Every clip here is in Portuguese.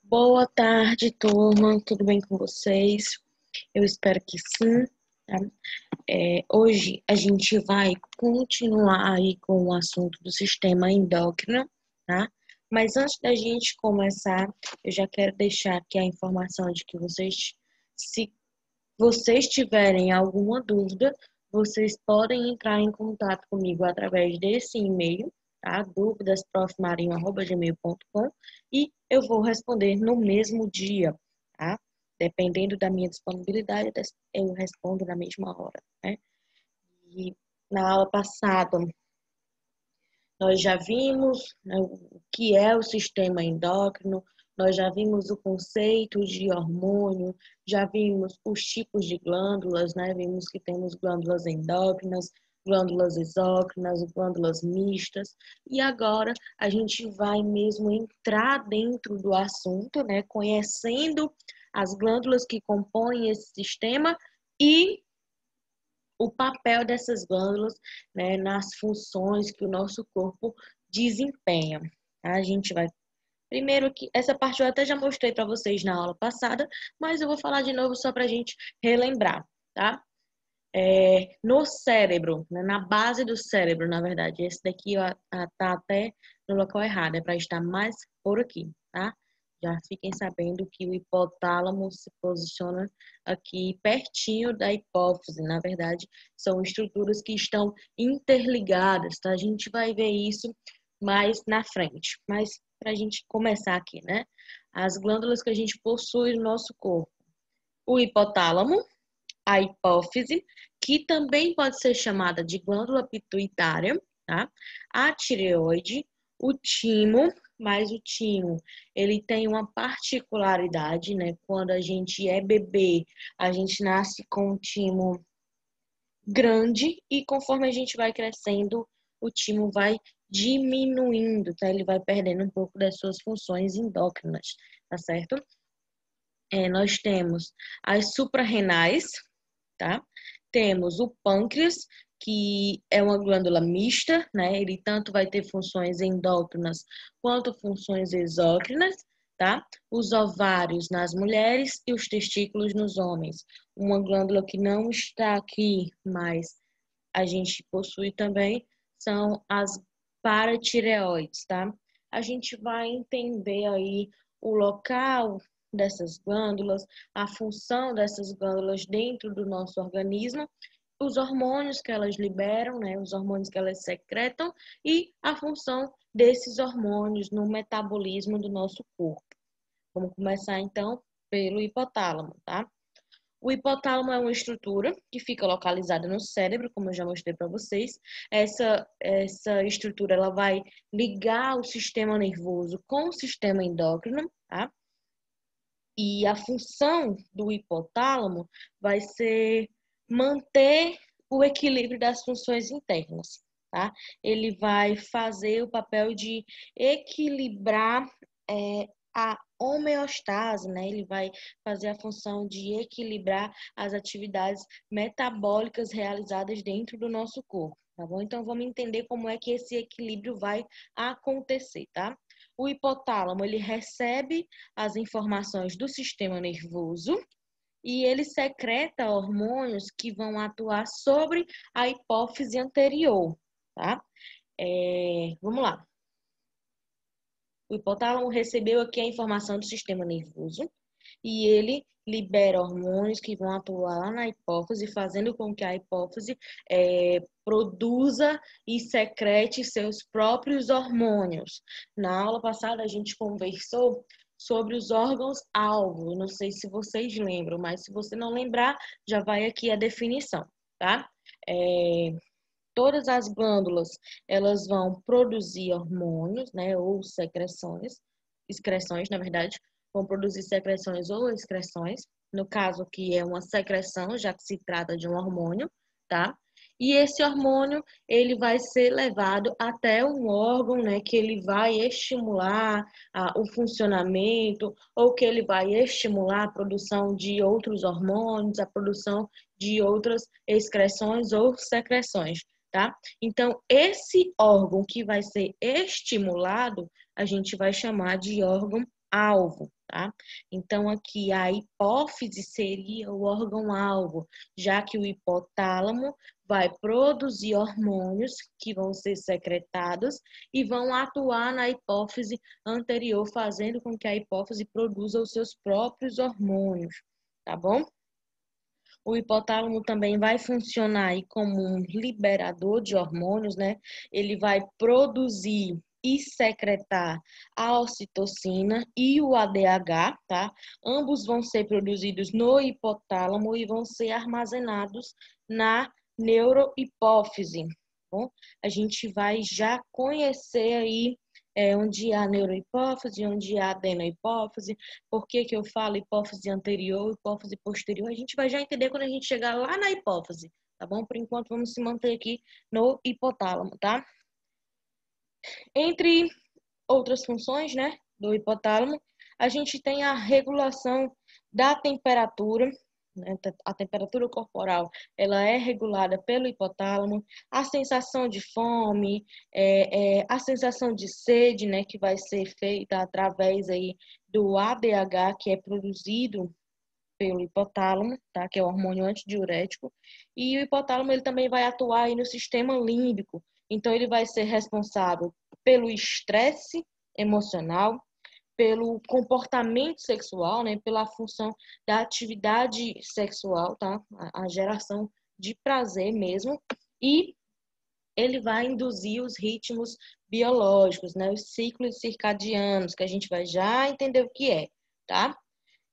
Boa tarde, turma. Tudo bem com vocês? Eu espero que sim, tá? Hoje a gente vai continuar aí com o assunto do sistema endócrino, tá? Mas antes da gente começar, eu já quero deixar aqui a informação de que se vocês tiverem alguma dúvida, vocês podem entrar em contato comigo através desse e-mail, tá? dúvidasprofmarinho@gmail.com, e eu vou responder no mesmo dia, tá? Dependendo da minha disponibilidade, eu respondo na mesma hora, né? E na aula passada, nós já vimos, né, o que é o sistema endócrino, nós já vimos o conceito de hormônio, já vimos os tipos de glândulas, né? Vimos que temos glândulas endócrinas, glândulas exócrinas, glândulas mistas, e agora a gente vai mesmo entrar dentro do assunto, né? Conhecendo as glândulas que compõem esse sistema e o papel dessas glândulas, né, nas funções que o nosso corpo desempenha. Tá? A gente vai primeiro que essa parte eu até já mostrei para vocês na aula passada, mas eu vou falar de novo só para a gente relembrar, tá? No cérebro, né, na base do cérebro, na verdade, esse daqui ó, tá até no local errado, é para estar mais por aqui, tá? Já fiquem sabendo que o hipotálamo se posiciona aqui pertinho da hipófise. Na verdade, são estruturas que estão interligadas, tá? A gente vai ver isso mais na frente. Mas para a gente começar aqui, né? As glândulas que a gente possui no nosso corpo. O hipotálamo, a hipófise, que também pode ser chamada de glândula pituitária, tá? A tireoide, o timo, mas o timo, ele tem uma particularidade, né? Quando a gente é bebê, a gente nasce com um timo grande e conforme a gente vai crescendo, o timo vai diminuindo, tá? Ele vai perdendo um pouco das suas funções endócrinas, tá certo? Nós temos as suprarrenais, tá? Temos o pâncreas, que é uma glândula mista, né? Ele tanto vai ter funções endócrinas quanto funções exócrinas, tá? Os ovários nas mulheres e os testículos nos homens. Uma glândula que não está aqui, mas a gente possui também, são as paratireoides, tá? A gente vai entender aí o local dessas glândulas, a função dessas glândulas dentro do nosso organismo, os hormônios que elas liberam, né, os hormônios que elas secretam e a função desses hormônios no metabolismo do nosso corpo. Vamos começar então pelo hipotálamo, tá? O hipotálamo é uma estrutura que fica localizada no cérebro, como eu já mostrei para vocês. Essa estrutura ela vai ligar o sistema nervoso com o sistema endócrino, tá? E a função do hipotálamo vai ser manter o equilíbrio das funções internas, tá? Ele vai fazer o papel de equilibrar a homeostase, né? Ele vai fazer a função de equilibrar as atividades metabólicas realizadas dentro do nosso corpo, tá bom? Então, vamos entender como é que esse equilíbrio vai acontecer, tá? O hipotálamo, ele recebe as informações do sistema nervoso e ele secreta hormônios que vão atuar sobre a hipófise anterior, tá? Vamos lá. O hipotálamo recebeu aqui a informação do sistema nervoso e ele libera hormônios que vão atuar lá na hipófise, fazendo com que a hipófise produza e secrete seus próprios hormônios. Na aula passada, a gente conversou sobre os órgãos-alvo. Não sei se vocês lembram, mas se você não lembrar, já vai aqui a definição, tá? Todas as glândulas, elas vão produzir hormônios, né, ou excreções, na verdade, vão produzir secreções ou excreções, no caso aqui é uma secreção, já que se trata de um hormônio, tá? E esse hormônio, ele vai ser levado até um órgão, né, que ele vai estimular o funcionamento, ou que ele vai estimular a produção de outros hormônios, a produção de outras excreções ou secreções. Tá? Então, esse órgão que vai ser estimulado, a gente vai chamar de órgão alvo, tá? Então, aqui a hipófise seria o órgão-alvo, já que o hipotálamo vai produzir hormônios que vão ser secretados e vão atuar na hipófise anterior, fazendo com que a hipófise produza os seus próprios hormônios, tá bom? O hipotálamo também vai funcionar aí como um liberador de hormônios, né? Ele vai produzir e secretar a ocitocina e o ADH, tá? Ambos vão ser produzidos no hipotálamo e vão ser armazenados na neurohipófise. Tá bom? A gente vai já conhecer aí onde há neurohipófise, onde há adenohipófise. Por que que eu falo hipófise anterior, hipófise posterior? A gente vai já entender quando a gente chegar lá na hipófise, tá bom? Por enquanto, vamos se manter aqui no hipotálamo, tá? Entre outras funções, né, do hipotálamo, a gente tem a regulação da temperatura, né, a temperatura corporal, ela é regulada pelo hipotálamo, a sensação de fome, a sensação de sede, né, que vai ser feita através aí do ADH, que é produzido pelo hipotálamo, tá? Que é o hormônio antidiurético, e o hipotálamo ele também vai atuar aí no sistema límbico. Então ele vai ser responsável pelo estresse emocional, pelo comportamento sexual, né, pela função da atividade sexual, tá? A geração de prazer mesmo, e ele vai induzir os ritmos biológicos, né, os ciclos circadianos, que a gente vai já entender o que é, tá?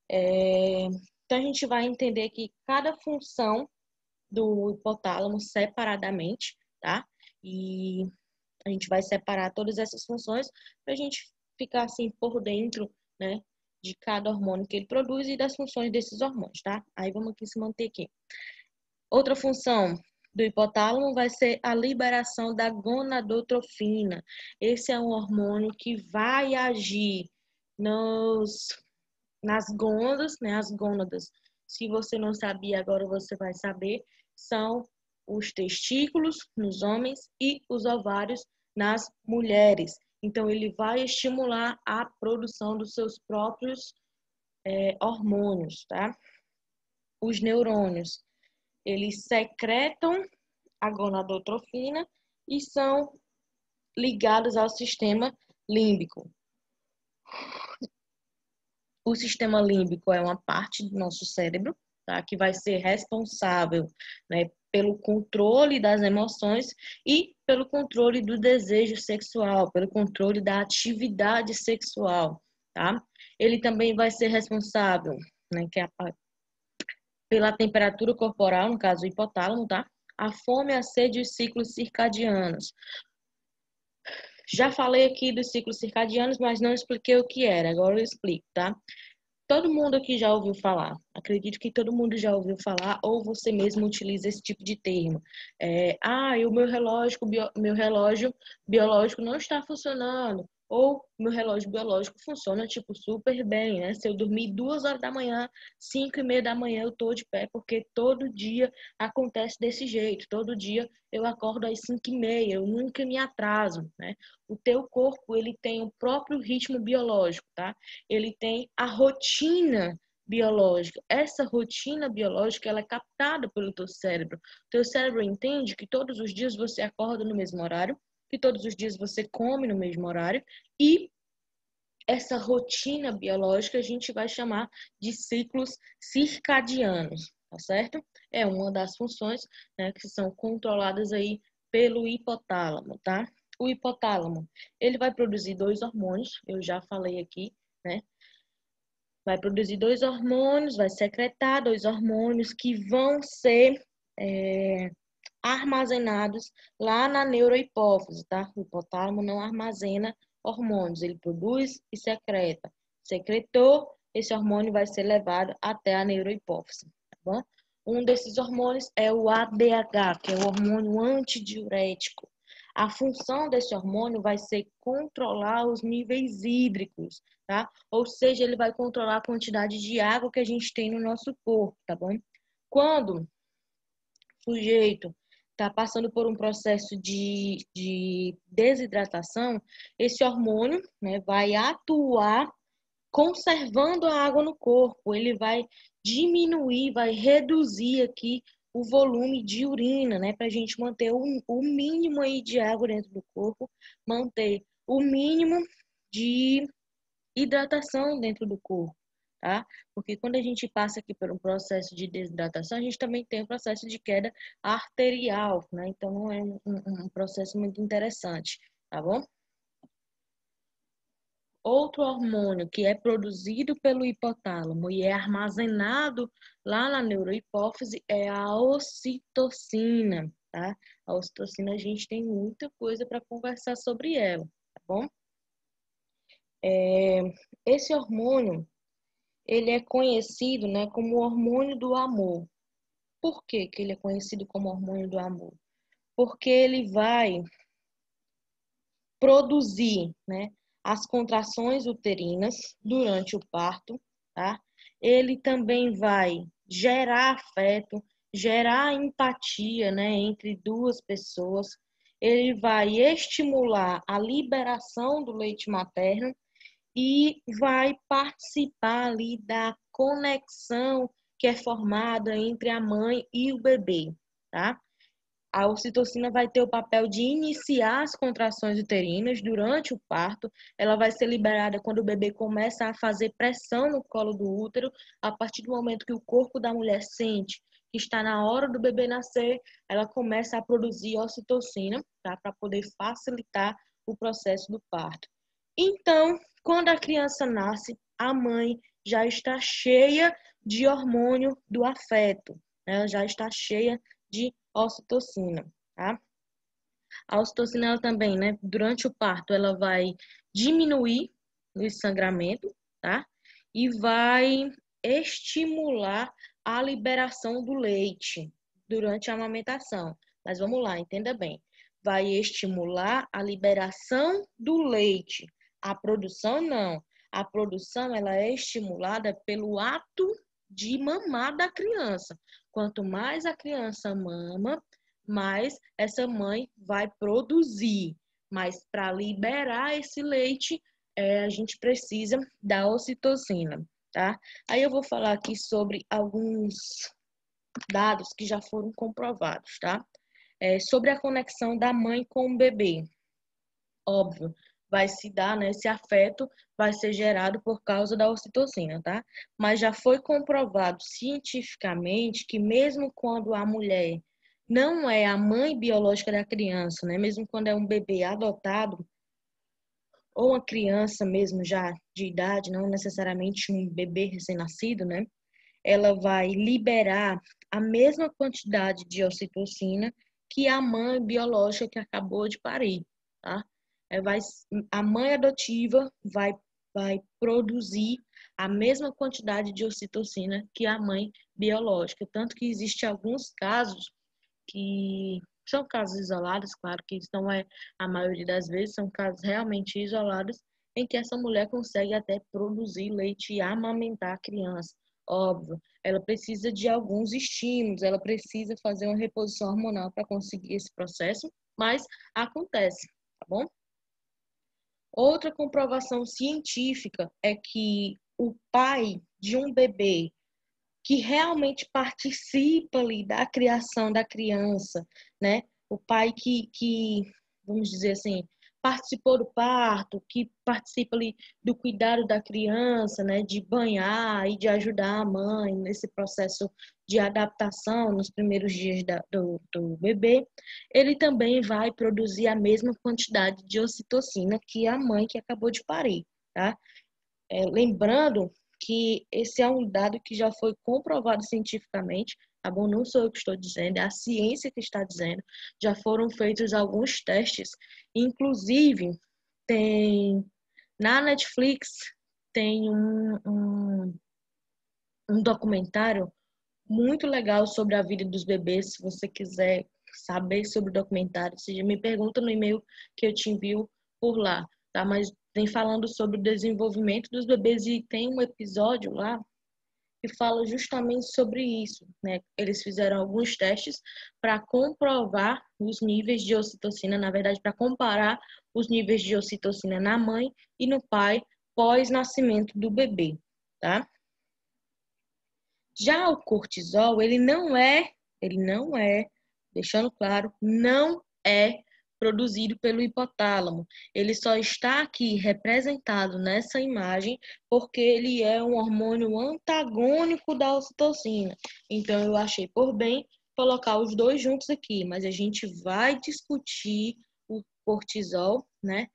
Então, a gente vai entender que cada função do hipotálamo separadamente, tá? E a gente vai separar todas essas funções para a gente ficar assim por dentro, né? De cada hormônio que ele produz e das funções desses hormônios, tá? Aí vamos aqui se manter aqui. Outra função do hipotálamo vai ser a liberação da gonadotrofina. Esse é um hormônio que vai agir nas gônadas, né? As gônadas, se você não sabia, agora você vai saber, são os testículos nos homens e os ovários nas mulheres. Então, ele vai estimular a produção dos seus próprios hormônios, tá? Os neurônios, eles secretam a gonadotrofina e são ligados ao sistema límbico. O sistema límbico é uma parte do nosso cérebro, tá? Que vai ser responsável, né, pelo controle das emoções e pelo controle do desejo sexual, pelo controle da atividade sexual, tá? Ele também vai ser responsável, né, pela temperatura corporal, no caso o hipotálamo, tá? A fome, a sede e os ciclos circadianos. Já falei aqui dos ciclos circadianos, mas não expliquei o que era. Agora eu explico, tá? Todo mundo aqui já ouviu falar. Acredito que todo mundo já ouviu falar, ou você mesmo utiliza esse tipo de termo. O meu relógio biológico não está funcionando. Ou meu relógio biológico funciona, tipo, super bem, né? Se eu dormir 2 horas da manhã, 5h30 da manhã, eu tô de pé, porque todo dia acontece desse jeito. Todo dia eu acordo às 5h30, eu nunca me atraso, né? O teu corpo, ele tem o próprio ritmo biológico, tá? Ele tem a rotina biológica. Essa rotina biológica, ela é captada pelo teu cérebro. O teu cérebro entende que todos os dias você acorda no mesmo horário, que todos os dias você come no mesmo horário, e essa rotina biológica a gente vai chamar de ciclos circadianos, tá certo? É uma das funções, né, que são controladas aí pelo hipotálamo, tá? O hipotálamo, ele vai produzir 2 hormônios, eu já falei aqui, né? Vai produzir 2 hormônios, vai secretar 2 hormônios que vão ser armazenados lá na neurohipófise, tá? O hipotálamo não armazena hormônios, ele produz e secreta. Secretou, esse hormônio vai ser levado até a neurohipófise, tá bom? Um desses hormônios é o ADH, que é o hormônio antidiurético. A função desse hormônio vai ser controlar os níveis hídricos, tá? Ou seja, ele vai controlar a quantidade de água que a gente tem no nosso corpo, tá bom? Quando o sujeito está passando por um processo de desidratação, esse hormônio, né, vai atuar conservando a água no corpo. Ele vai diminuir, vai reduzir aqui o volume de urina, né? Para a gente manter o mínimo aí de água dentro do corpo, manter o mínimo de hidratação dentro do corpo, tá? Porque quando a gente passa aqui por um processo de desidratação, a gente também tem um processo de queda arterial, né? Então, não é um processo muito interessante, tá bom? Outro hormônio que é produzido pelo hipotálamo e é armazenado lá na neurohipófise é a ocitocina, tá? A ocitocina, a gente tem muita coisa para conversar sobre ela, tá bom? Esse hormônio, ele é conhecido, né, como o hormônio do amor. Por que que ele é conhecido como hormônio do amor? Porque ele vai produzir, né, as contrações uterinas durante o parto, tá? Ele também vai gerar afeto, gerar empatia, né, entre duas pessoas. Ele vai estimular a liberação do leite materno e vai participar ali da conexão que é formada entre a mãe e o bebê, tá? A ocitocina vai ter o papel de iniciar as contrações uterinas durante o parto. Ela vai ser liberada quando o bebê começa a fazer pressão no colo do útero. A partir do momento que o corpo da mulher sente que está na hora do bebê nascer, ela começa a produzir ocitocina, tá? Para poder facilitar o processo do parto. Então, quando a criança nasce, a mãe já está cheia de hormônio do afeto, né? Ela já está cheia de ocitocina, tá? A ocitocina, ela também, né, durante o parto, ela vai diminuir o sangramento, tá? E vai estimular a liberação do leite durante a amamentação. Mas vamos lá, entenda bem. Vai estimular a liberação do leite. A produção, não. A produção, ela é estimulada pelo ato de mamar da criança. Quanto mais a criança mama, mais essa mãe vai produzir. Mas para liberar esse leite, a gente precisa da ocitocina, tá? Aí eu vou falar aqui sobre alguns dados que já foram comprovados, tá? Sobre a conexão da mãe com o bebê. Óbvio, vai se dar, né? Esse afeto vai ser gerado por causa da ocitocina, tá? Mas já foi comprovado cientificamente que mesmo quando a mulher não é a mãe biológica da criança, né? Mesmo quando é um bebê adotado ou uma criança mesmo já de idade, não necessariamente um bebê recém-nascido, né? Ela vai liberar a mesma quantidade de ocitocina que a mãe biológica que acabou de parir, tá? A mãe adotiva vai produzir a mesma quantidade de ocitocina que a mãe biológica. Tanto que existe alguns casos que são casos isolados, claro que isso não é a maioria das vezes, são casos realmente isolados, em que essa mulher consegue até produzir leite e amamentar a criança. Óbvio, ela precisa de alguns estímulos, ela precisa fazer uma reposição hormonal para conseguir esse processo, mas acontece, tá bom? Outra comprovação científica é que o pai de um bebê que realmente participa ali da criação da criança, né? O pai vamos dizer assim, participou do parto, que participa ali do cuidado da criança, né? De banhar e de ajudar a mãe nesse processo de adaptação nos primeiros dias do bebê, ele também vai produzir a mesma quantidade de ocitocina que a mãe que acabou de parir, tá? Lembrando que esse é um dado que já foi comprovado cientificamente, tá bom? Não sou eu que estou dizendo, é a ciência que está dizendo. Já foram feitos alguns testes, inclusive tem na Netflix tem um documentário muito legal sobre a vida dos bebês. Se você quiser saber sobre o documentário, você me pergunta no e-mail que eu te envio por lá, tá? Mas tem falando sobre o desenvolvimento dos bebês e tem um episódio lá que fala justamente sobre isso, né? Eles fizeram alguns testes para comprovar os níveis de ocitocina, na verdade, para comparar os níveis de ocitocina na mãe e no pai pós-nascimento do bebê, tá? Já o cortisol, ele não é, deixando claro, não é produzido pelo hipotálamo. Ele só está aqui representado nessa imagem porque ele é um hormônio antagônico da ocitocina. Então, eu achei por bem colocar os dois juntos aqui, mas a gente vai discutir o cortisol, né?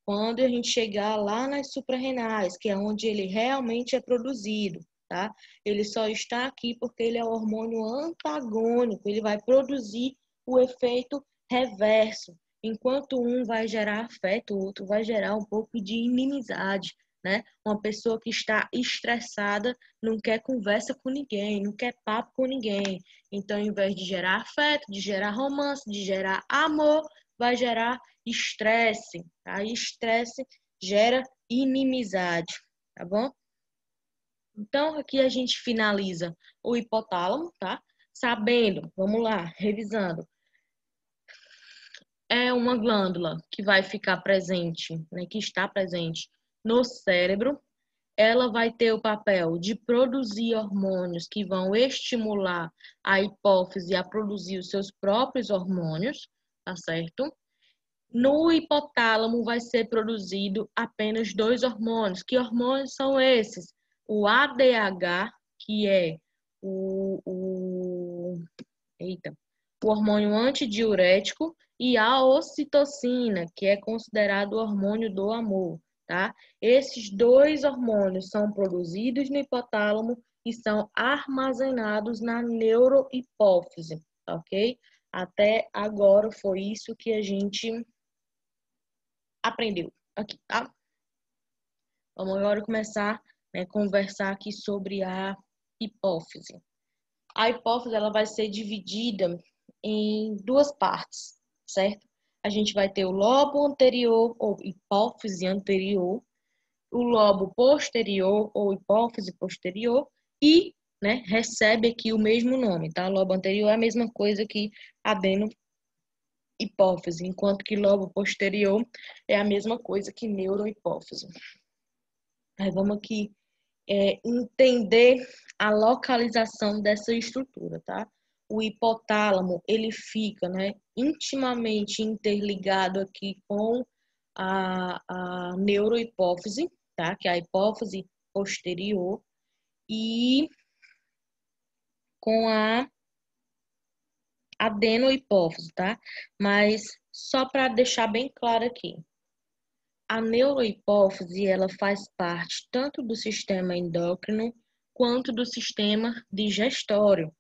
Quando a gente chegar lá nas suprarrenais, que é onde ele realmente é produzido, tá? Ele só está aqui porque ele é um hormônio antagônico, ele vai produzir o efeito reverso. Enquanto um vai gerar afeto, o outro vai gerar um pouco de inimizade, né? Uma pessoa que está estressada não quer conversa com ninguém, não quer papo com ninguém. Então, ao invés de gerar afeto, de gerar romance, de gerar amor, vai gerar estresse, tá? E estresse gera inimizade, tá bom? Então, aqui a gente finaliza o hipotálamo, tá? Sabendo, vamos lá, revisando. É uma glândula que vai ficar presente, né, que está presente no cérebro. Ela vai ter o papel de produzir hormônios que vão estimular a hipófise a produzir os seus próprios hormônios, tá certo? No hipotálamo vai ser produzido apenas dois hormônios. Que hormônios são esses? O ADH, que é eita, o hormônio antidiurético, e a ocitocina, que é considerado o hormônio do amor, tá? Esses dois hormônios são produzidos no hipotálamo e são armazenados na neurohipófise, ok? Até agora foi isso que a gente aprendeu aqui, tá? Vamos agora começar a conversar aqui sobre a hipófise. A hipófise ela vai ser dividida em duas partes, certo? A gente vai ter o lobo anterior ou hipófise anterior, o lobo posterior ou hipófise posterior e, né, recebe aqui o mesmo nome, tá? Lobo anterior é a mesma coisa que adenohipófise, enquanto que lobo posterior é a mesma coisa que neurohipófise. Aí vamos aqui entender a localização dessa estrutura, tá? O hipotálamo, ele fica, né, intimamente interligado aqui com a neurohipófise, tá? Que é a hipófise posterior, e com a adenohipófise, tá? Mas só para deixar bem claro aqui, a neurohipófise, ela faz parte tanto do sistema endócrino quanto do sistema digestório.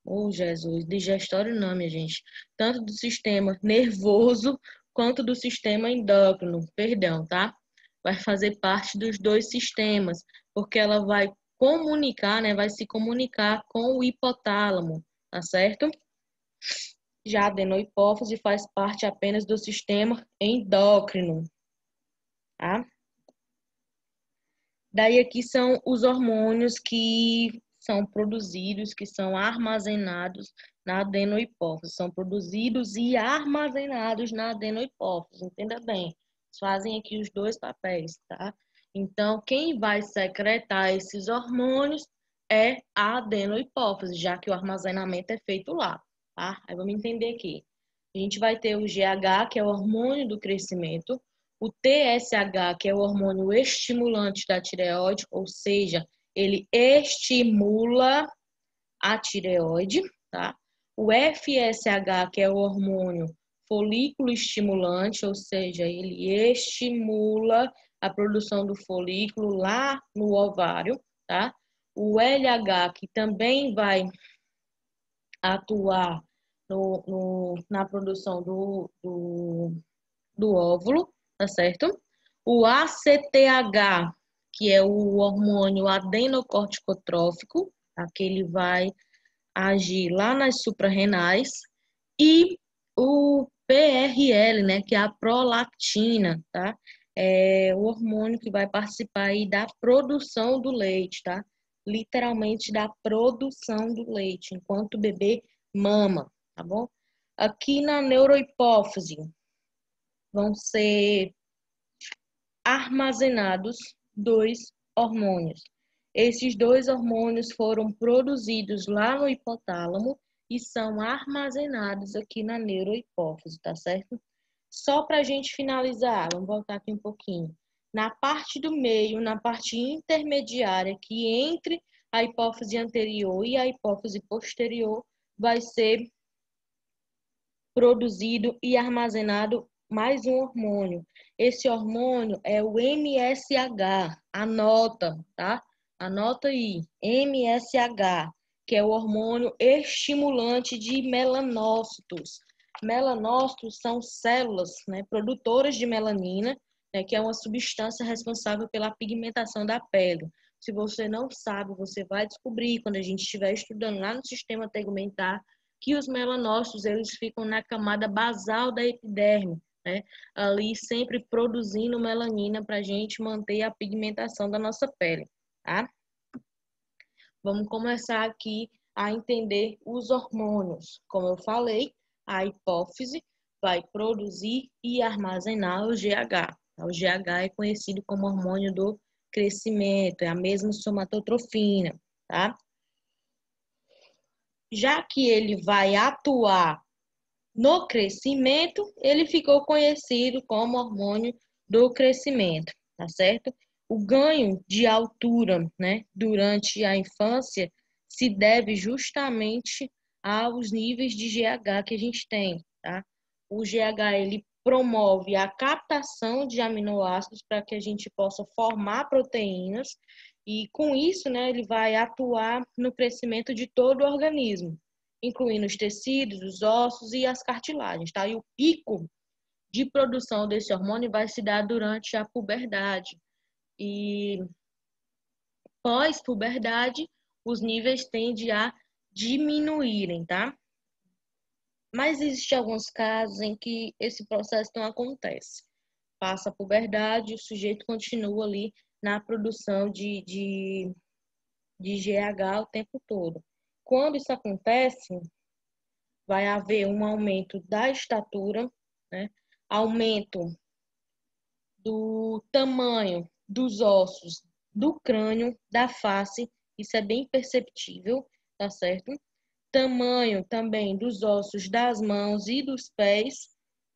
Oh, Jesus, digestório não, minha gente. Tanto do sistema nervoso quanto do sistema endócrino, perdão, tá? Vai fazer parte dos dois sistemas, porque ela vai comunicar, né? Vai se comunicar com o hipotálamo, tá certo? Já a adenohipófise faz parte apenas do sistema endócrino, tá? Daí aqui são os hormônios que são produzidos, que são armazenados na adenohipófise. São produzidos e armazenados na adenohipófise, entenda bem. Eles fazem aqui os dois papéis, tá? Então, quem vai secretar esses hormônios é a adenohipófise, já que o armazenamento é feito lá, tá? Aí vamos entender aqui. A gente vai ter o GH, que é o hormônio do crescimento, o TSH, que é o hormônio estimulante da tireoide, ou seja, ele estimula a tireoide, tá? O FSH, que é o hormônio folículo estimulante, ou seja, ele estimula a produção do folículo lá no ovário, tá? O LH, que também vai atuar na produção do óvulo, tá certo? O ACTH, que é o hormônio adenocorticotrófico, tá? Que ele vai agir lá nas suprarrenais, e o PRL, né, que é a prolactina, tá? É o hormônio que vai participar aí da produção do leite, tá? Literalmente da produção do leite, enquanto o bebê mama, tá bom? Aqui na neurohipófise vão ser armazenados dois hormônios. Esses dois hormônios foram produzidos lá no hipotálamo e são armazenados aqui na neurohipófise, tá certo? Só para a gente finalizar, vamos voltar aqui um pouquinho. Na parte do meio, na parte intermediária, que entre a hipófise anterior e a hipófise posterior, vai ser produzido e armazenado mais um hormônio. Esse hormônio é o MSH. Anota, tá? Anota aí. MSH, que é o hormônio estimulante de melanócitos. Melanócitos são células, né, produtoras de melanina, né, que é uma substância responsável pela pigmentação da pele. Se você não sabe, você vai descobrir quando a gente estiver estudando lá no sistema tegumentar que os melanócitos eles ficam na camada basal da epiderme, né? Ali sempre produzindo melanina para a gente manter a pigmentação da nossa pele, tá? Vamos começar aqui a entender os hormônios. Como eu falei, a hipófise vai produzir e armazenar o GH. O GH é conhecido como hormônio do crescimento, é a mesma somatotrofina, tá? Já que ele vai atuar no crescimento, ele ficou conhecido como hormônio do crescimento, tá certo? O ganho de altura, né, durante a infância se deve justamente aos níveis de GH que a gente tem, tá? O GH, ele promove a captação de aminoácidos para que a gente possa formar proteínas e com isso, né, ele vai atuar no crescimento de todo o organismo, incluindo os tecidos, os ossos e as cartilagens, tá? E o pico de produção desse hormônio vai se dar durante a puberdade. E pós-puberdade, os níveis tendem a diminuírem, tá? Mas existem alguns casos em que esse processo não acontece. Passa a puberdade, o sujeito continua ali na produção de GH o tempo todo. Quando isso acontece, vai haver um aumento da estatura, né? Aumento do tamanho dos ossos, do crânio, da face, isso é bem perceptível, tá certo? Tamanho também dos ossos das mãos e dos pés,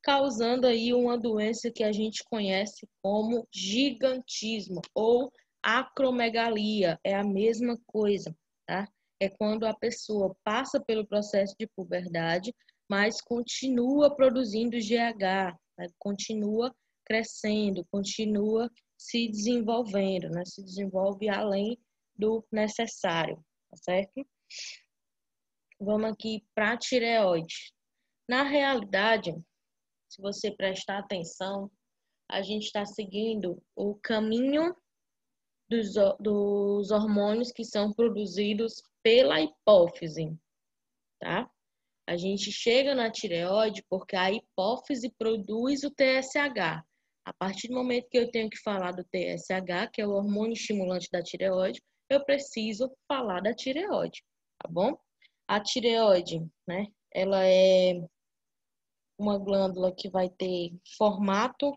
causando aí uma doença que a gente conhece como gigantismo ou acromegalia, é a mesma coisa, tá? É quando a pessoa passa pelo processo de puberdade, mas continua produzindo GH, né? Continua crescendo, continua se desenvolvendo, né? Se desenvolve além do necessário, tá certo? Vamos aqui para a tireoide. Na realidade, se você prestar atenção, a gente está seguindo o caminho dos hormônios que são produzidos pela hipófise, tá? A gente chega na tireoide porque a hipófise produz o TSH. A partir do momento que eu tenho que falar do TSH, que é o hormônio estimulante da tireoide, eu preciso falar da tireoide, tá bom? A tireoide, né? Ela é uma glândula que vai ter formato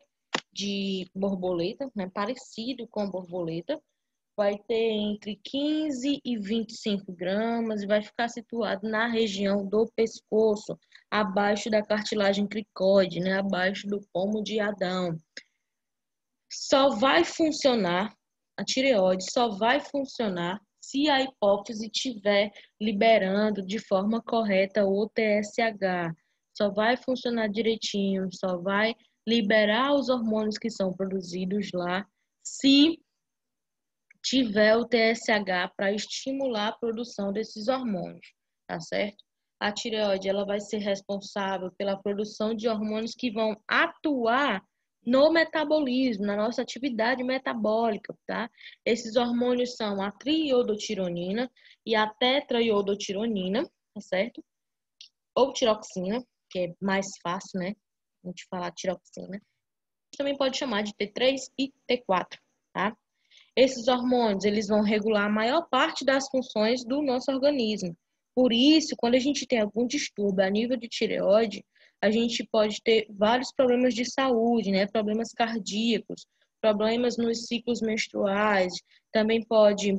de borboleta, né? Parecido com borboleta. Vai ter entre 15 e 25 gramas e vai ficar situado na região do pescoço, abaixo da cartilagem cricoide, né? Abaixo do pomo de Adão. Só vai funcionar, a tireoide só vai funcionar se a hipófise estiver liberando de forma correta o TSH. Só vai funcionar direitinho, só vai liberar os hormônios que são produzidos lá se tiver o TSH para estimular a produção desses hormônios, tá certo? A tireoide ela vai ser responsável pela produção de hormônios que vão atuar no metabolismo, na nossa atividade metabólica, tá? Esses hormônios são a triiodotironina e a tetraiodotironina, tá certo? Ou tiroxina, que é mais fácil, né? A gente falar tiroxina. Também pode chamar de T3 e T4, tá? Esses hormônios, eles vão regular a maior parte das funções do nosso organismo. Por isso, quando a gente tem algum distúrbio a nível de tireoide, a gente pode ter vários problemas de saúde, né? Problemas cardíacos, problemas nos ciclos menstruais, também pode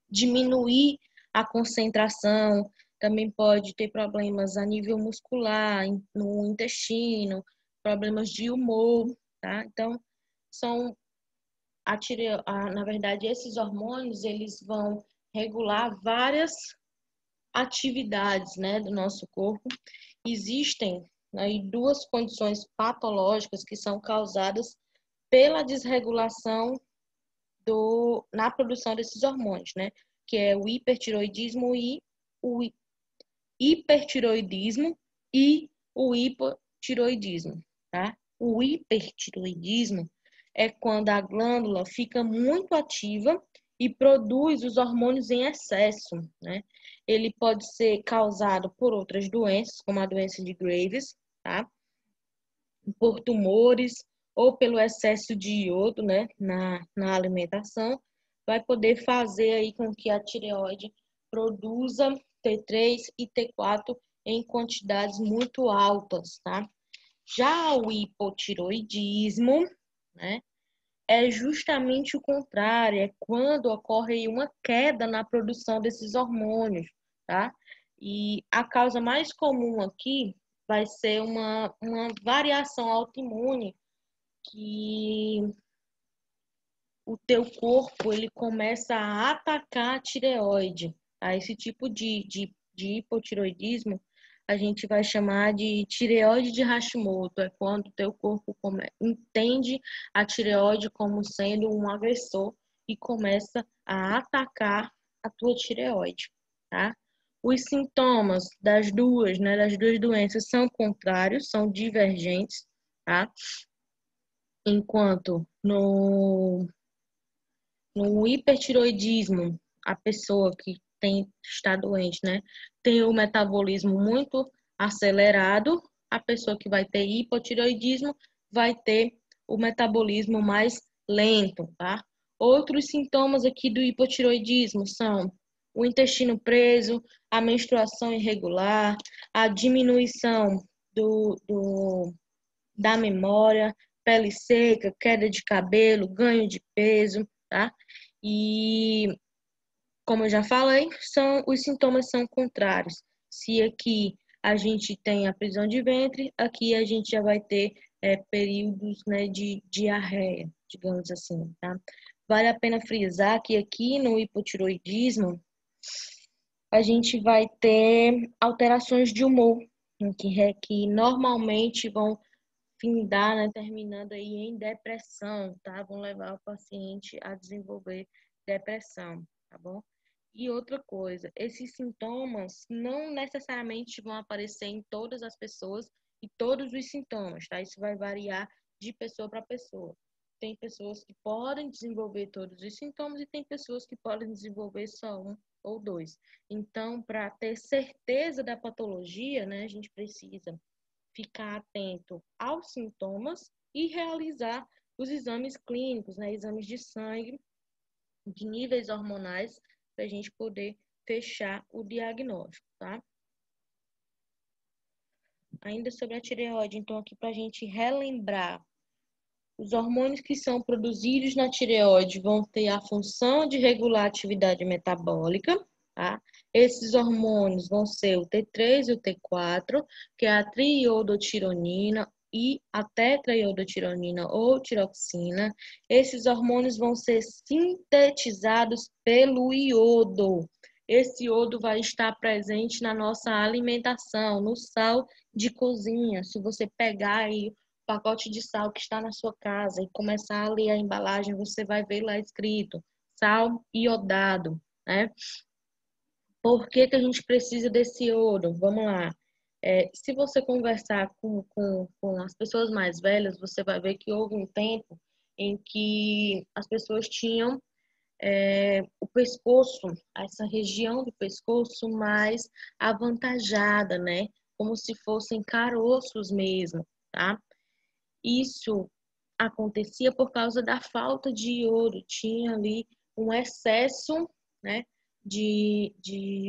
diminuir a concentração, também pode ter problemas a nível muscular, no intestino, problemas de humor, tá? Então, são na verdade, esses hormônios, eles vão regular várias atividades, né, do nosso corpo. Existem aí duas condições patológicas que são causadas pela desregulação na produção desses hormônios, né? Que é o hipertiroidismo e o hipertiroidismo e o hipotiroidismo, tá? O hipertiroidismo é quando a glândula fica muito ativa e produz os hormônios em excesso, né? Ele pode ser causado por outras doenças, como a doença de Graves, tá? Por tumores ou pelo excesso de iodo, né, na alimentação, vai poder fazer aí com que a tireoide produza T3 e T4 em quantidades muito altas, tá? Já o hipotiroidismo, né, é justamente o contrário, é quando ocorre uma queda na produção desses hormônios, tá? E a causa mais comum aqui vai ser uma variação autoimune que o teu corpo ele começa a atacar a tireoide. Tá? Esse tipo de hipotiroidismo a gente vai chamar de tireoide de Hashimoto. É quando o teu corpo entende a tireoide como sendo um agressor e começa a atacar a tua tireoide, tá? Os sintomas das duas doenças são contrários, são divergentes, tá? Enquanto no hipertiroidismo, a pessoa que está doente, né, tem o metabolismo muito acelerado, a pessoa que vai ter hipotiroidismo vai ter o metabolismo mais lento, tá? Outros sintomas aqui do hipotiroidismo são o intestino preso, a menstruação irregular, a diminuição da memória, pele seca, queda de cabelo, ganho de peso, tá? E, como eu já falei, os sintomas são contrários. Se aqui a gente tem a prisão de ventre, aqui a gente já vai ter períodos, né, de diarreia, digamos assim, tá? Vale a pena frisar que aqui no hipotiroidismo, a gente vai ter alterações de humor, né, que normalmente vão findar, né, terminando aí em depressão, tá? Vão levar o paciente a desenvolver depressão, tá bom? E outra coisa, esses sintomas não necessariamente vão aparecer em todas as pessoas e todos os sintomas, tá? Isso vai variar de pessoa para pessoa. Tem pessoas que podem desenvolver todos os sintomas e tem pessoas que podem desenvolver só um ou dois. Então, para ter certeza da patologia, né, a gente precisa ficar atento aos sintomas e realizar os exames clínicos, né, exames de sangue, de níveis hormonais, para a gente poder fechar o diagnóstico, tá? Ainda sobre a tireoide, então aqui para a gente relembrar, os hormônios que são produzidos na tireoide vão ter a função de regular a atividade metabólica, tá? Esses hormônios vão ser o T3 e o T4, que é a triiodotironina e a tetraiodotironina ou tiroxina. Esses hormônios vão ser sintetizados pelo iodo. Esse iodo vai estar presente na nossa alimentação, no sal de cozinha. Se você pegar aí pacote de sal que está na sua casa e começar a ler a embalagem, você vai ver lá escrito sal iodado, né? Por que que a gente precisa desse iodo? Vamos lá. Se você conversar com as pessoas mais velhas, você vai ver que houve um tempo em que as pessoas tinham o pescoço, essa região do pescoço mais avantajada, né? Como se fossem caroços mesmo, tá? Isso acontecia por causa da falta de iodo, tinha ali um excesso, né, de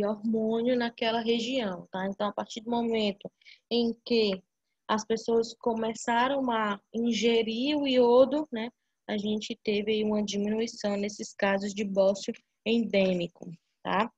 hormônio naquela região, tá? Então, a partir do momento em que as pessoas começaram a ingerir o iodo, né? A gente teve aí uma diminuição nesses casos de bócio endêmico, tá?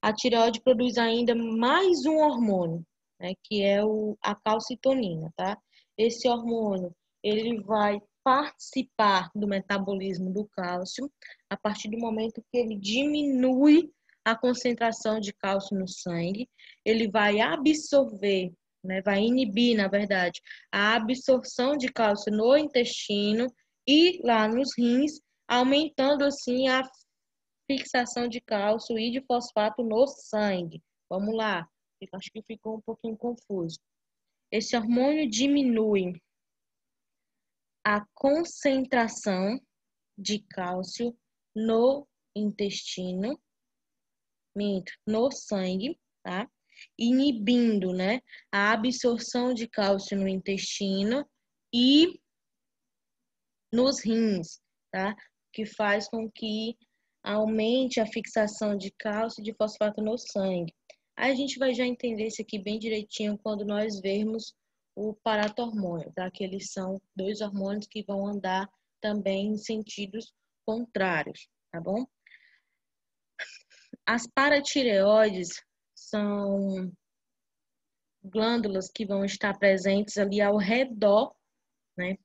A tireoide produz ainda mais um hormônio, né, que é a calcitonina, tá? Esse hormônio, ele vai participar do metabolismo do cálcio a partir do momento que ele diminui a concentração de cálcio no sangue, ele vai absorver, né, vai inibir, na verdade, a absorção de cálcio no intestino e lá nos rins, aumentando assim a fixação de cálcio e de fosfato no sangue. Vamos lá, acho que ficou um pouquinho confuso. Esse hormônio diminui a concentração de cálcio no intestino, no sangue, tá? Inibindo, né, a absorção de cálcio no intestino e nos rins, tá? Que faz com que aumente a fixação de cálcio e de fosfato no sangue. Aí a gente vai já entender isso aqui bem direitinho quando nós vermos o paratormônio, tá? Que eles são dois hormônios que vão andar também em sentidos contrários, tá bom? As paratireoides são glândulas que vão estar presentes ali ao redor, né?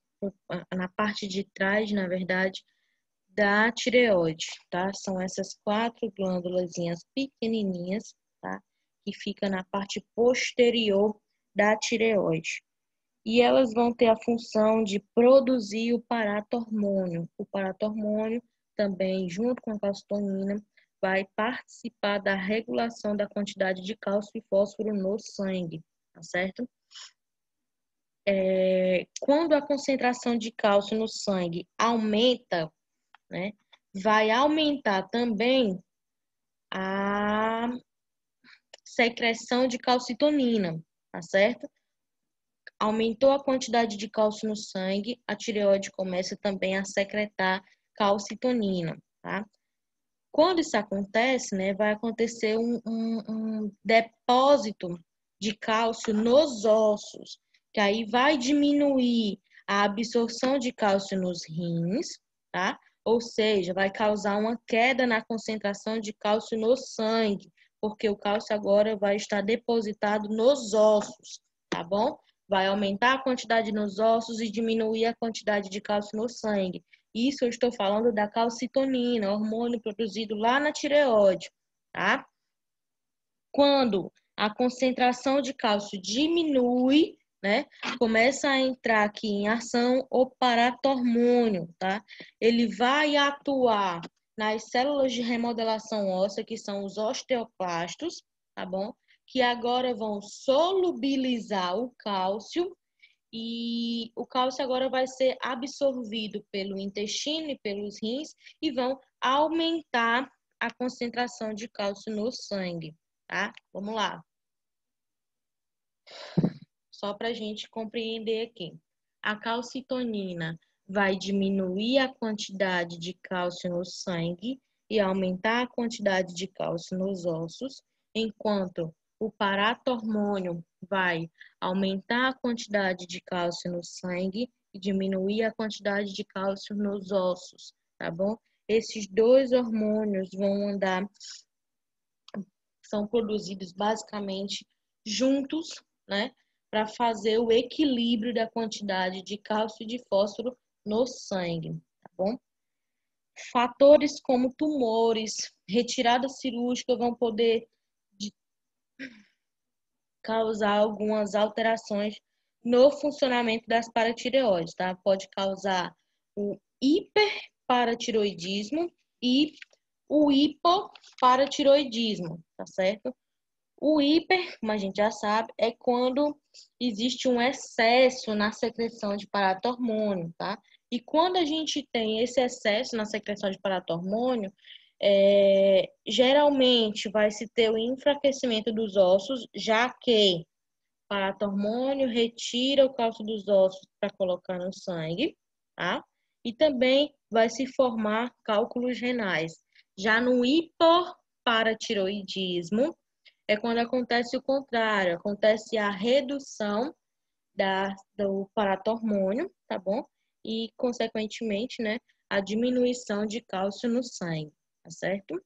Na parte de trás, na verdade, da tireoide, tá? São essas 4 glândulazinhas pequenininhas, tá? Que fica na parte posterior da tireoide. E elas vão ter a função de produzir o paratormônio. O paratormônio também, junto com a calcitonina, vai participar da regulação da quantidade de cálcio e fósforo no sangue, tá certo? Quando a concentração de cálcio no sangue aumenta, né, vai aumentar também a secreção de calcitonina, tá certo? Aumentou a quantidade de cálcio no sangue, a tireoide começa também a secretar calcitonina, tá? Quando isso acontece, né, vai acontecer um depósito de cálcio nos ossos, que aí vai diminuir a absorção de cálcio nos rins, tá? Ou seja, vai causar uma queda na concentração de cálcio no sangue, porque o cálcio agora vai estar depositado nos ossos, tá bom? Vai aumentar a quantidade nos ossos e diminuir a quantidade de cálcio no sangue. Isso eu estou falando da calcitonina, hormônio produzido lá na tireoide, tá? Quando a concentração de cálcio diminui, né, começa a entrar aqui em ação o paratormônio, tá? Ele vai atuar nas células de remodelação óssea, que são os osteoclastos, tá bom? Que agora vão solubilizar o cálcio e o cálcio agora vai ser absorvido pelo intestino e pelos rins e vão aumentar a concentração de cálcio no sangue, tá? Vamos lá. Só para a gente compreender aqui. A calcitonina vai diminuir a quantidade de cálcio no sangue e aumentar a quantidade de cálcio nos ossos, enquanto o paratormônio vai aumentar a quantidade de cálcio no sangue e diminuir a quantidade de cálcio nos ossos, tá bom? Esses dois hormônios vão andar, são produzidos basicamente juntos, né? Para fazer o equilíbrio da quantidade de cálcio e de fósforo no sangue, tá bom? Fatores como tumores, retirada cirúrgica vão poder causar algumas alterações no funcionamento das paratireoides, tá? Pode causar o hiperparatiroidismo e o hipoparatiroidismo, tá certo? O hiper, como a gente já sabe, é quando existe um excesso na secreção de paratormônio, tá? E quando a gente tem esse excesso na secreção de paratormônio, geralmente vai se ter o enfraquecimento dos ossos, já que paratormônio retira o cálcio dos ossos para colocar no sangue, tá? E também vai se formar cálculos renais. Já no hipoparatiroidismo, é quando acontece o contrário, acontece a redução do paratormônio, tá bom? E, consequentemente, né, a diminuição de cálcio no sangue, tá certo?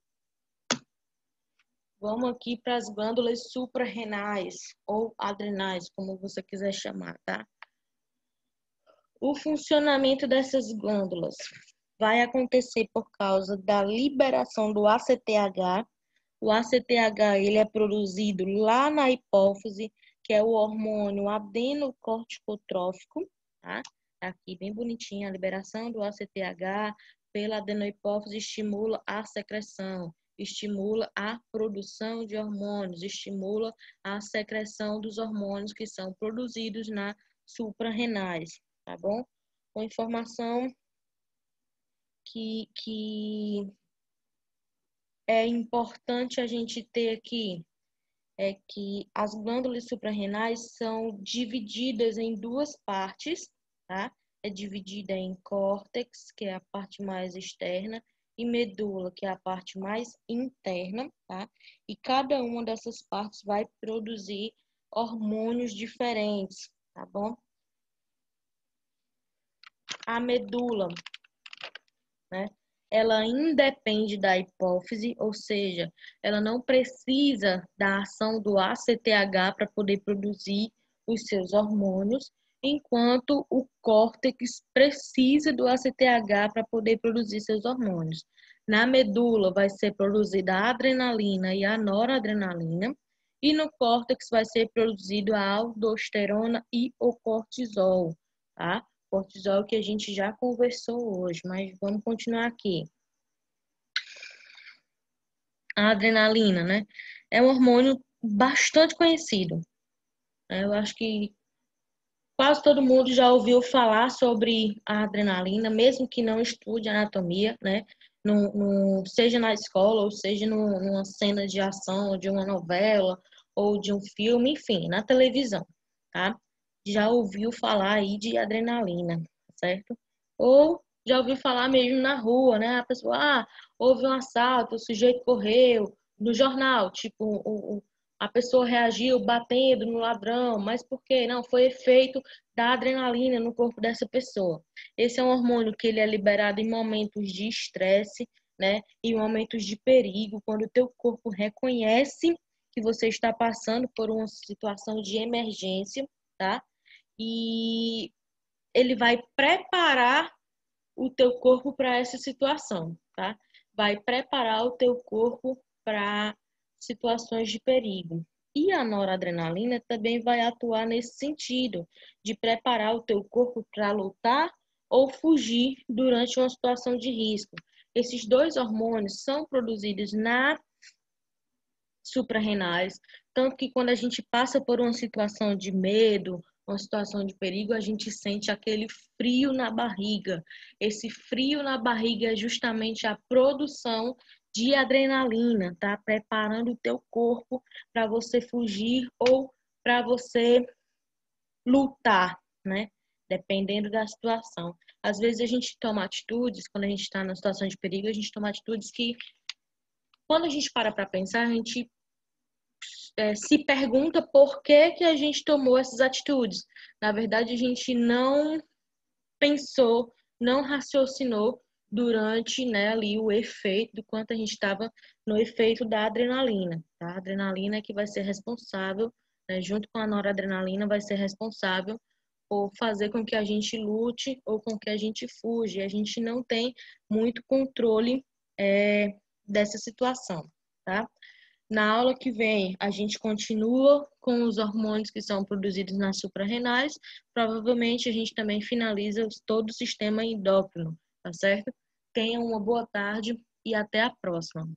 Vamos aqui para as glândulas suprarrenais ou adrenais, como você quiser chamar, tá? O funcionamento dessas glândulas vai acontecer por causa da liberação do ACTH. O ACTH ele é produzido lá na hipófise, que é o hormônio adenocorticotrófico, tá? Aqui bem bonitinho, a liberação do ACTH pela adenohipófise estimula a secreção, estimula a produção de hormônios, estimula a secreção dos hormônios que são produzidos na suprarrenais, tá bom? Uma informação que é importante a gente ter aqui é que as glândulas suprarrenais são divididas em duas partes, tá? É dividida em córtex, que é a parte mais externa, e medula, que é a parte mais interna, tá? E cada uma dessas partes vai produzir hormônios diferentes, tá bom? A medula, né? Ela independe da hipófise, ou seja, ela não precisa da ação do ACTH para poder produzir os seus hormônios, enquanto o córtex precisa do ACTH para poder produzir seus hormônios. Na medula vai ser produzida a adrenalina e a noradrenalina, e no córtex vai ser produzido a aldosterona e o cortisol, tá? Cortisol que a gente já conversou hoje, mas vamos continuar aqui. A adrenalina, né? É um hormônio bastante conhecido. Eu acho que quase todo mundo já ouviu falar sobre a adrenalina, mesmo que não estude anatomia, né? Seja na escola, ou seja numa cena de ação, de uma novela, ou de um filme, enfim, na televisão, tá? Já ouviu falar aí de adrenalina, certo? Ou já ouviu falar mesmo na rua, né? A pessoa, houve um assalto, o sujeito correu, no jornal, tipo, a pessoa reagiu batendo no ladrão, mas por quê? Não, foi efeito da adrenalina no corpo dessa pessoa. Esse é um hormônio que ele é liberado em momentos de estresse, né? Em momentos de perigo, quando o teu corpo reconhece que você está passando por uma situação de emergência, tá? E ele vai preparar o teu corpo para essa situação, tá? Vai preparar o teu corpo para situações de perigo. E a noradrenalina também vai atuar nesse sentido, de preparar o teu corpo para lutar ou fugir durante uma situação de risco. Esses dois hormônios são produzidos na suprarrenais, tanto que quando a gente passa por uma situação de medo, uma situação de perigo, a gente sente aquele frio na barriga. Esse frio na barriga é justamente a produção de adrenalina, tá? Preparando o teu corpo para você fugir ou para você lutar, né? Dependendo da situação. Às vezes a gente toma atitudes, quando a gente está na situação de perigo, a gente toma atitudes que, quando a gente para pensar, a gente se pergunta por que que a gente tomou essas atitudes. Na verdade, a gente não pensou, não raciocinou durante, né, ali o efeito, do quanto a gente estava no efeito da adrenalina, tá? A adrenalina é que vai ser responsável, né, junto com a noradrenalina, vai ser responsável por fazer com que a gente lute ou com que a gente fuja. E a gente não tem muito controle dessa situação, tá? Na aula que vem, a gente continua com os hormônios que são produzidos nas suprarrenais. Provavelmente, a gente também finaliza todo o sistema endócrino, tá certo? Tenham uma boa tarde e até a próxima.